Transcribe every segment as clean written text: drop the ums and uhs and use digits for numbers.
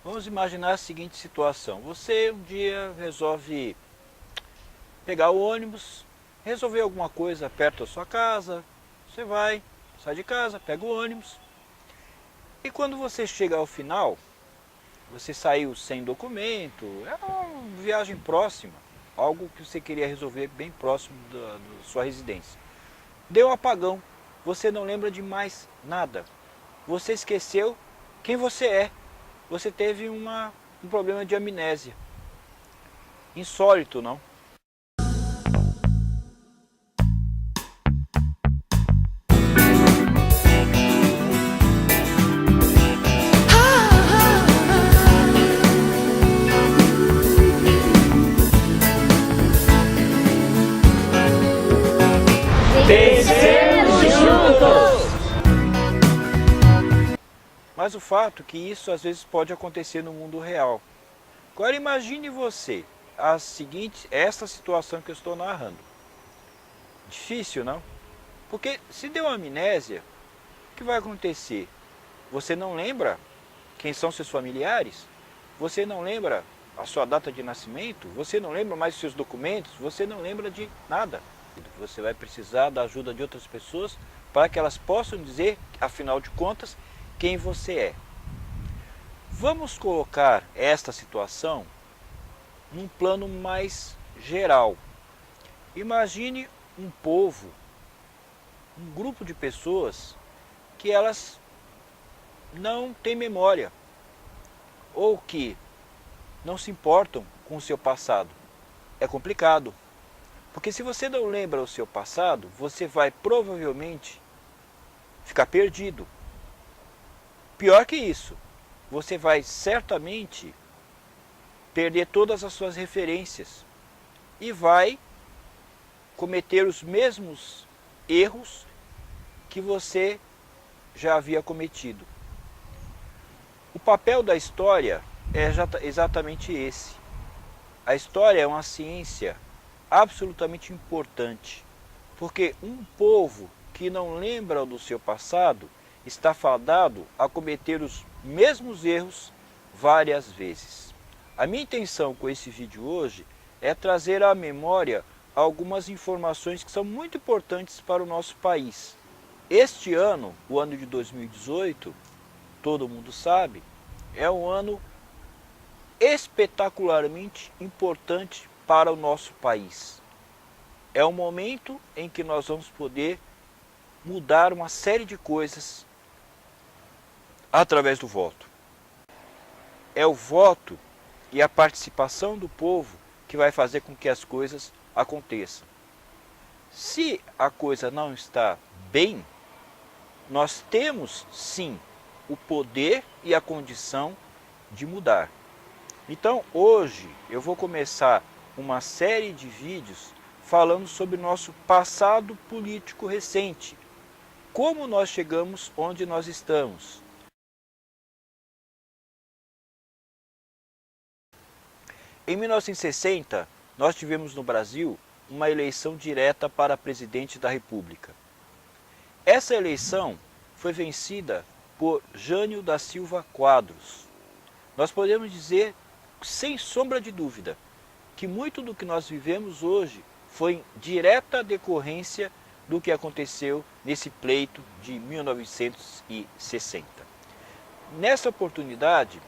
Vamos imaginar a seguinte situação. Você um dia resolve pegar o ônibus, resolver alguma coisa perto da sua casa, você vai, sai de casa, pega o ônibus. E quando você chega ao final, você saiu sem documento, é uma viagem próxima, algo que você queria resolver bem próximo da sua residência. Deu um apagão, você não lembra de mais nada. Você esqueceu quem você é. Você teve um problema de amnésia. Insólito, não? Crescemos juntos! Mas o fato é que isso às vezes pode acontecer no mundo real. Agora imagine você esta situação que eu estou narrando. Difícil, não? Porque se deu amnésia, o que vai acontecer? Você não lembra quem são seus familiares? Você não lembra a sua data de nascimento? Você não lembra mais os seus documentos? Você não lembra de nada. Você vai precisar da ajuda de outras pessoas para que elas possam dizer, afinal de contas, quem você é. Vamos colocar esta situação num plano mais geral. Imagine um povo, um grupo de pessoas que elas não têm memória ou que não se importam com o seu passado. É complicado, porque se você não lembra o seu passado, você vai provavelmente ficar perdido. Pior que isso, você vai certamente perder todas as suas referências e vai cometer os mesmos erros que você já havia cometido. O papel da história é exatamente esse. A história é uma ciência absolutamente importante, porque um povo que não lembra do seu passado está fadado a cometer os mesmos erros várias vezes. A minha intenção com esse vídeo hoje é trazer à memória algumas informações que são muito importantes para o nosso país. Este ano, o ano de 2018, todo mundo sabe, é um ano espetacularmente importante para o nosso país. É um momento em que nós vamos poder mudar uma série de coisas através do voto. É o voto e a participação do povo que vai fazer com que as coisas aconteçam. Se a coisa não está bem, nós temos sim o poder e a condição de mudar. Então hoje eu vou começar uma série de vídeos falando sobre nosso passado político recente. Como nós chegamos onde nós estamos. Em 1960, nós tivemos no Brasil uma eleição direta para presidente da República. Essa eleição foi vencida por Jânio da Silva Quadros. Nós podemos dizer, sem sombra de dúvida, que muito do que nós vivemos hoje foi em direta decorrência do que aconteceu nesse pleito de 1960. Nessa oportunidade,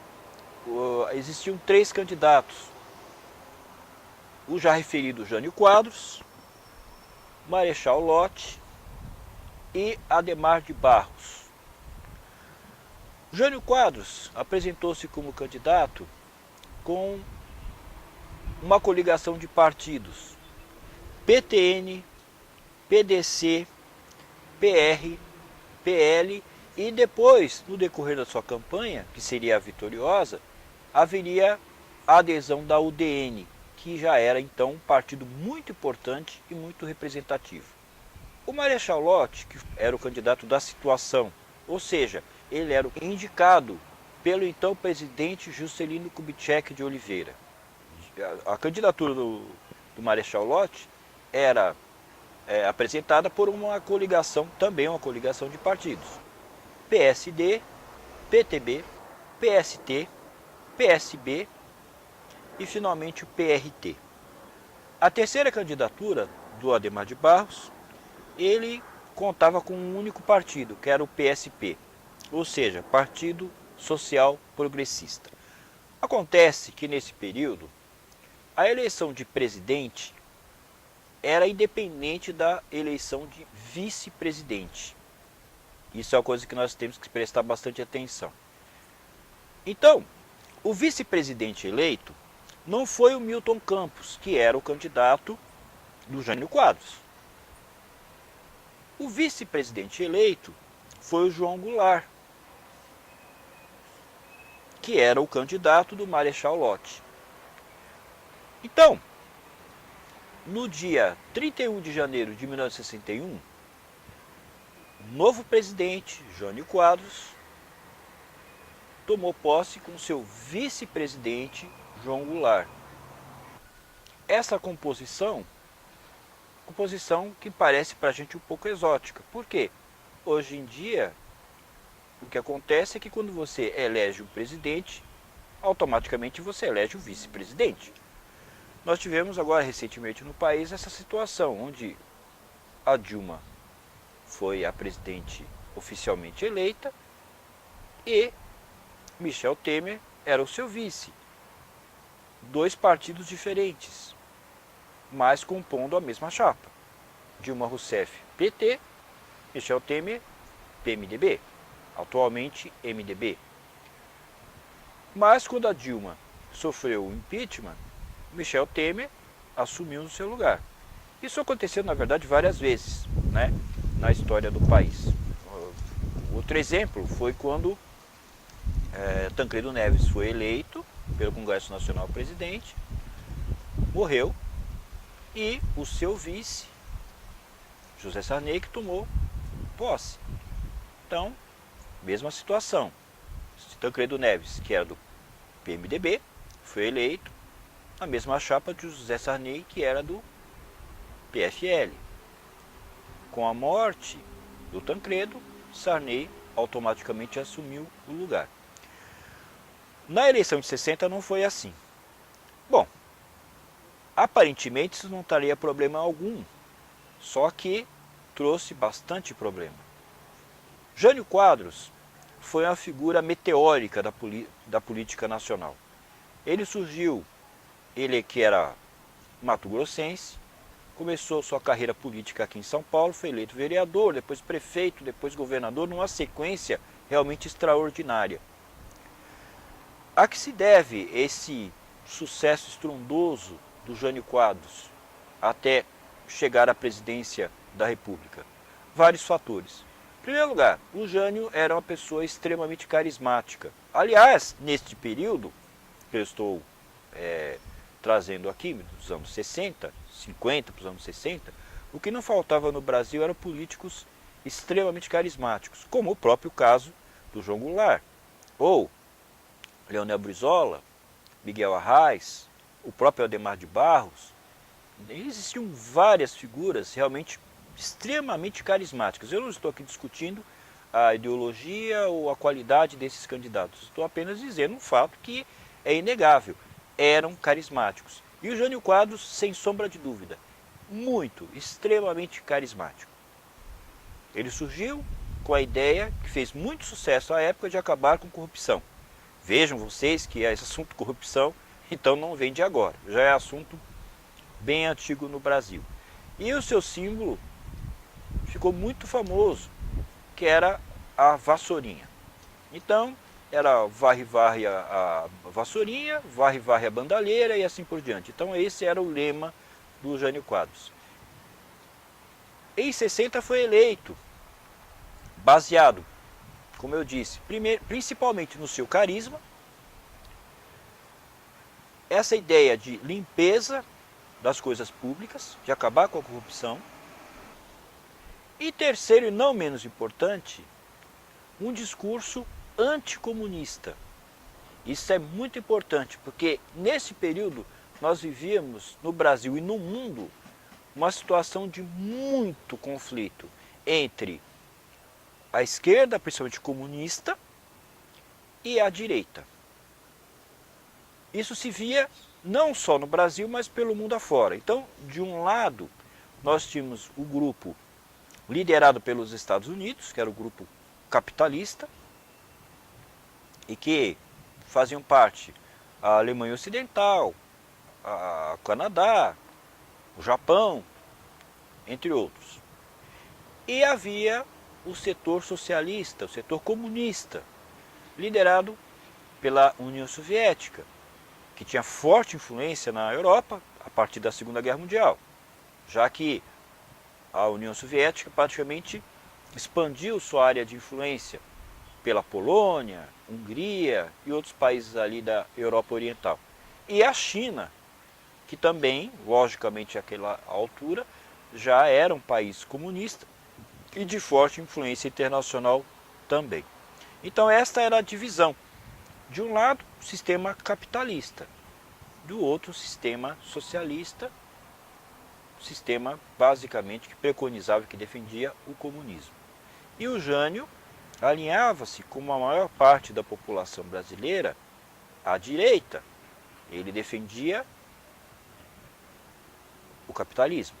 existiam 3 candidatos. O já referido Jânio Quadros, Marechal Lott e Adhemar de Barros. Jânio Quadros apresentou-se como candidato com uma coligação de partidos, PTN, PDC, PR, PL e depois, no decorrer da sua campanha, que seria a vitoriosa, haveria a adesão da UDN, que já era então um partido muito importante e muito representativo. O Marechal Lott, que era o candidato da situação, ou seja, ele era o indicado pelo então presidente Juscelino Kubitschek de Oliveira. A candidatura do Marechal Lott era apresentada por uma coligação, também uma coligação de partidos. PSD, PTB, PST, PSB e finalmente o PRT. A terceira candidatura do Adhemar de Barros, ele contava com um único partido, que era o PSP, ou seja, Partido Social Progressista. Acontece que nesse período, a eleição de presidente era independente da eleição de vice-presidente. Isso é uma coisa que nós temos que prestar bastante atenção. Então, o vice-presidente eleito não foi o Milton Campos, que era o candidato do Jânio Quadros. O vice-presidente eleito foi o João Goulart, que era o candidato do Marechal Lott. Então, no dia 31 de janeiro de 1961, o novo presidente, Jânio Quadros, tomou posse com seu vice-presidente, João Goulart. Essa composição que parece para a gente um pouco exótica. Por quê? Hoje em dia, o que acontece é que quando você elege um presidente, automaticamente você elege o vice-presidente. Nós tivemos agora recentemente no país essa situação, onde a Dilma foi a presidente oficialmente eleita e Michel Temer era o seu vice. Dois partidos diferentes, mas compondo a mesma chapa. Dilma Rousseff, PT, Michel Temer, PMDB, atualmente MDB. Mas quando a Dilma sofreu o impeachment, Michel Temer assumiu no seu lugar. Isso aconteceu, na verdade, várias vezes, né, na história do país. Outro exemplo foi quando Tancredo Neves foi eleito pelo Congresso Nacional presidente, morreu, e o seu vice, José Sarney, que tomou posse. Então, mesma situação. Tancredo Neves, que era do PMDB, foi eleito na mesma chapa de José Sarney, que era do PFL. Com a morte do Tancredo, Sarney automaticamente assumiu o lugar. Na eleição de 60 não foi assim. Bom, aparentemente isso não traria problema algum, só que trouxe bastante problema. Jânio Quadros foi uma figura meteórica da política nacional. Ele surgiu, ele que era mato-grossense, começou sua carreira política aqui em São Paulo, foi eleito vereador, depois prefeito, depois governador, numa sequência realmente extraordinária. A que se deve esse sucesso estrondoso do Jânio Quadros até chegar à presidência da República? Vários fatores. Em primeiro lugar, o Jânio era uma pessoa extremamente carismática. Aliás, neste período que eu estou trazendo aqui, dos anos 60, 50 para os anos 60, o que não faltava no Brasil eram políticos extremamente carismáticos, como o próprio caso do João Goulart, ou Leonel Brizola, Miguel Arraes, o próprio Adhemar de Barros. Existiam várias figuras realmente extremamente carismáticas. Eu não estou aqui discutindo a ideologia ou a qualidade desses candidatos. Estou apenas dizendo um fato que é inegável. Eram carismáticos. E o Jânio Quadros, sem sombra de dúvida, muito, extremamente carismático. Ele surgiu com a ideia, que fez muito sucesso à época, de acabar com corrupção. Vejam vocês que esse assunto de corrupção, então, não vem de agora. Já é assunto bem antigo no Brasil. E o seu símbolo ficou muito famoso, que era a vassourinha. Então, era varre-varre a vassourinha, varre-varre a bandalheira e assim por diante. Então, esse era o lema do Jânio Quadros. Em 60 foi eleito, baseado, como eu disse, principalmente no seu carisma, essa ideia de limpeza das coisas públicas, de acabar com a corrupção, e terceiro e não menos importante, um discurso anticomunista. Isso é muito importante, porque nesse período nós vivíamos no Brasil e no mundo uma situação de muito conflito entre a esquerda, principalmente comunista, e a direita. isso se via não só no Brasil, mas pelo mundo afora. Então, de um lado, nós tínhamos o grupo liderado pelos Estados Unidos, que era o grupo capitalista, e que faziam parte a Alemanha Ocidental, o Canadá, o Japão, entre outros. E havia o setor socialista, o setor comunista, liderado pela União Soviética, que tinha forte influência na Europa a partir da Segunda Guerra Mundial, já que a União Soviética praticamente expandiu sua área de influência pela Polônia, Hungria e outros países ali da Europa Oriental. E a China, que também, logicamente àquela altura, já era um país comunista e de forte influência internacional também. Então esta era a divisão. De um lado, o sistema capitalista, do outro, o sistema socialista, sistema basicamente que preconizava, que defendia o comunismo. E o Jânio alinhava-se com a maior parte da população brasileira à direita. Ele defendia o capitalismo.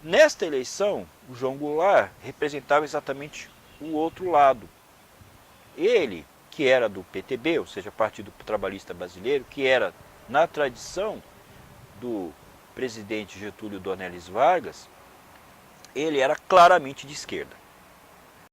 Nesta eleição, o João Goulart representava exatamente o outro lado. Ele, que era do PTB, ou seja, Partido Trabalhista Brasileiro, que era, na tradição do presidente Getúlio Dornelles Vargas, ele era claramente de esquerda.